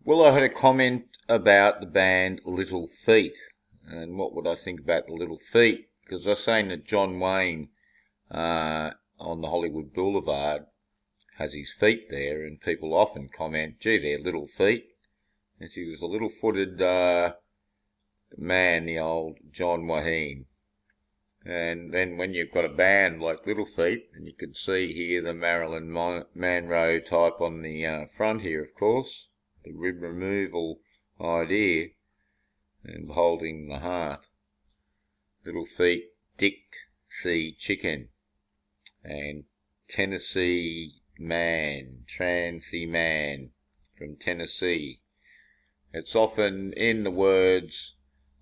Well, I had a comment about the band Little Feat, and what would I think about the Little Feat? Because I was saying that John Wayne on the Hollywood Boulevard has his feet there, and people often comment, gee, they're little feet. And he was a little-footed man, the old John Wayne. And then when you've got a band like Little Feat, and you can see here the Marilyn Monroe type on the front here, of course, the rib removal idea, and holding the heart. Little Feat, Dixie chicken, and Tennessee man, Transy man from Tennessee. It's often in the words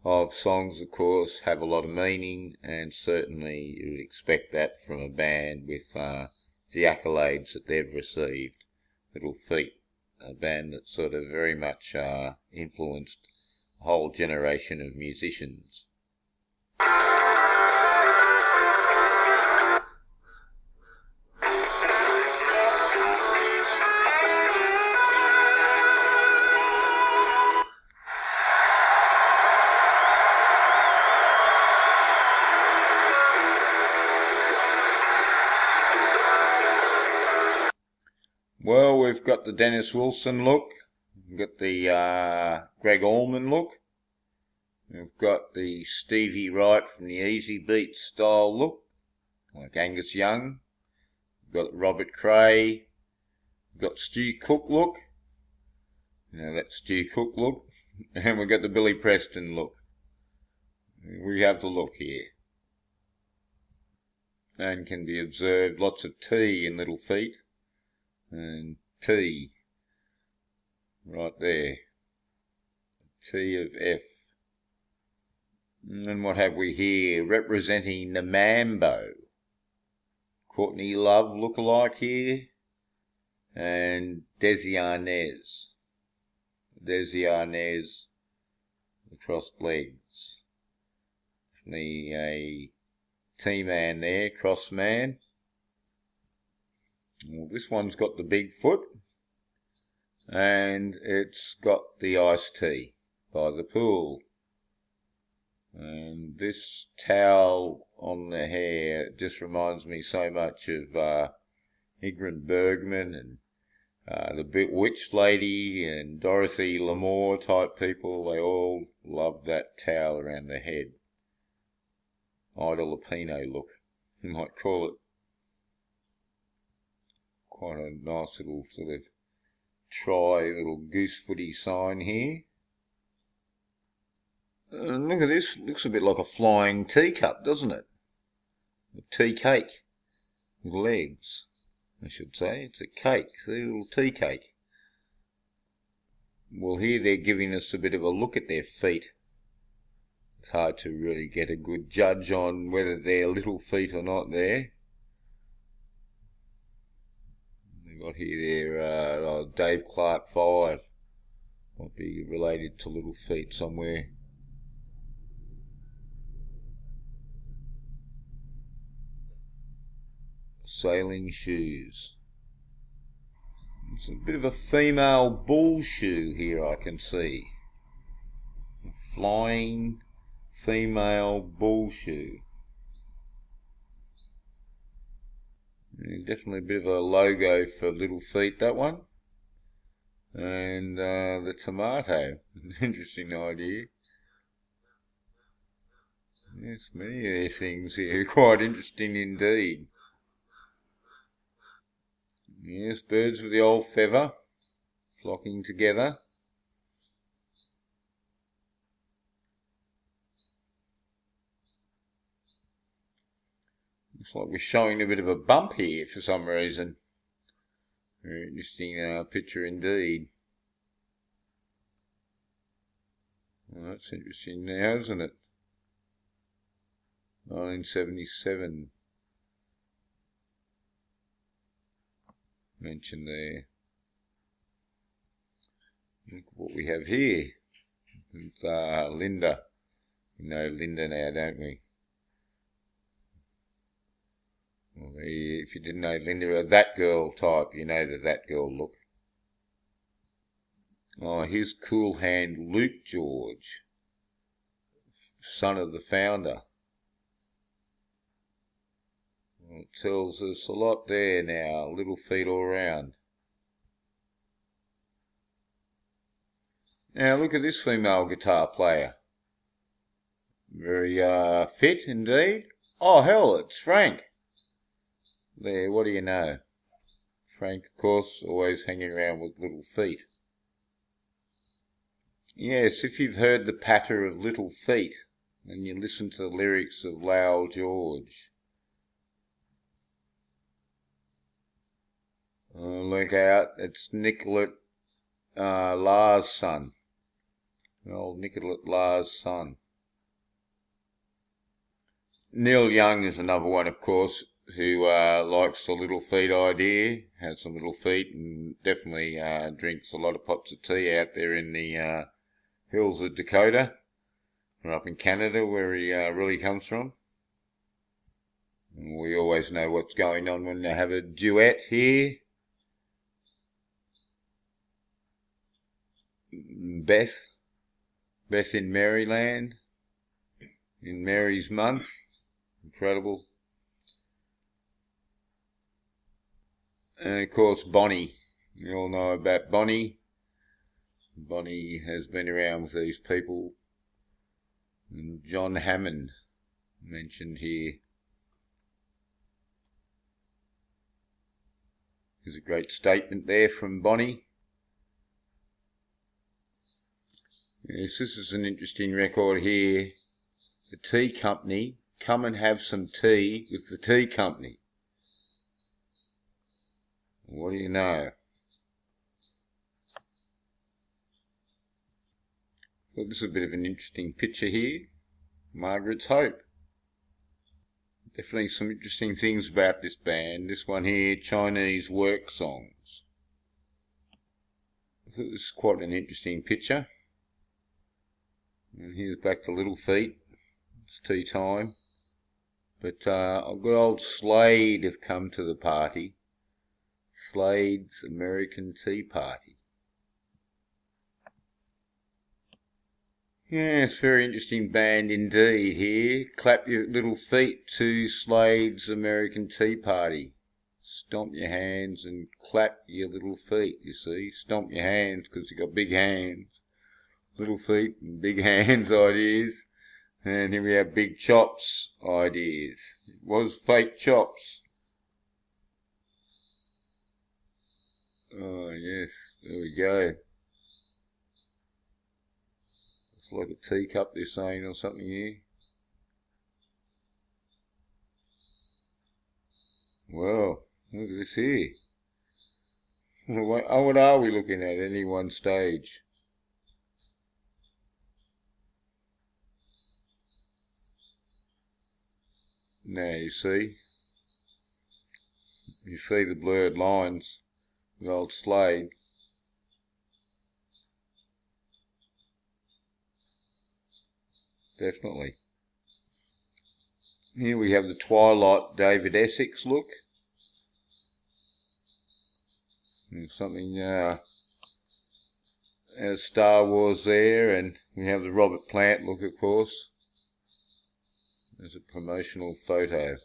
of songs, of course, have a lot of meaning, and certainly you would expect that from a band with the accolades that they've received. Little Feat, a band that sort of very much influenced a whole generation of musicians. Well, we've got the Dennis Wilson look, we've got the Greg Allman look, we've got the Stevie Wright from the Easy Beat style look, like Angus Young, we've got Robert Cray, we've got Stu Cook look, that Stu Cook look, and we've got the Billy Preston look. We have the look here. And can be observed lots of T in Little Feat. And T right there, T of F. And what have we here? Representing the Mambo, Courtney Love look-alike here, and Desi Arnaz, the crossed legs. Definitely a T-man there, cross man. Well, this one's got the big foot, and it's got the iced tea by the pool. And this towel on the hair just reminds me so much of Ingrid Bergman and the Bewitched lady and Dorothy Lamour type people. They all love that towel around their head. Ida Lupino look, you might call it. Quite a nice little sort of little goose footy sign here. And look at this, looks a bit like a flying teacup, doesn't it? A tea cake with legs, I should say. It's a cake, see, a little tea cake. Well, here they're giving us a bit of a look at their feet. It's hard to really get a good judge on whether they're little feet or not there. Got here there, Dave Clark 5, might be related to Little Feat somewhere. Sailing shoes. It's a bit of a female bull shoe here, I can see. A flying female bull shoe. Definitely a bit of a logo for Little Feat, that one. And the tomato, interesting idea. Yes, many of their things here, quite interesting indeed. Yes, birds with the old feather, flocking together. Looks like we're showing a bit of a bump here for some reason. Very interesting picture indeed. Well, that's interesting now, isn't it? 1977. Mentioned there. Look what we have here. It's Linda. We know Linda now, don't we? Well, if you didn't know Linda, that girl type, you know that girl look. Oh, here's Cool Hand Luke George, son of the founder. Well, it tells us a lot there now, little feet all round. Now look at this female guitar player. Very fit indeed. Oh hell, it's Frank. There, what do you know? Frank, of course, always hanging around with little feet. Yes, if you've heard the patter of little feet, and you listen to the lyrics of Lowell George. Look out, it's Nicolette Lars' son. Old Nicolette Lars' son. Neil Young is another one, of course, who likes the little feet idea, has some little feet, and definitely drinks a lot of pots of tea out there in the hills of Dakota, or up in Canada, where he really comes from. And we always know what's going on when they have a duet here. Beth in Maryland, in Mary's month. Incredible. And of course Bonnie. You all know about Bonnie. Bonnie has been around with these people. And John Hammond mentioned here. There's a great statement there from Bonnie. Yes, this is an interesting record here. The tea company, come and have some tea with the tea company. What do you know? So this is a bit of an interesting picture here. Margaret's Hope. Definitely some interesting things about this band. This one here, Chinese work songs. I thought this is quite an interesting picture. And here's back to Little Feet. It's tea time. But a good old Slade have come to the party. Slade's American Tea Party. Yes, very interesting band indeed here. Clap your little feet to Slade's American Tea Party. Stomp your hands and clap your little feet, you see. Stomp your hands because you've got big hands. Little feet and big hands ideas. And here we have big chops ideas. It was fake chops. Oh yes, there we go. It's like a teacup they're saying or something here. Well, look at this here. What are we looking at any one stage? Now you see the blurred lines with old Slade. Definitely. Here we have the Twilight David Essex look. And something as Star Wars there, and we have the Robert Plant look, of course. There's a promotional photo.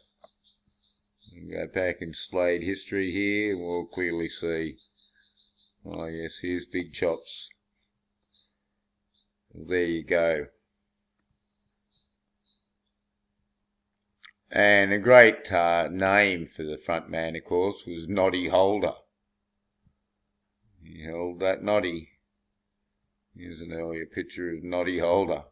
We go back in Slade history here, we'll clearly see. Oh yes, here's Big Chops. There you go. And a great name for the front man, of course, was Noddy Holder. He held that noddy. Here's an earlier picture of Noddy Holder.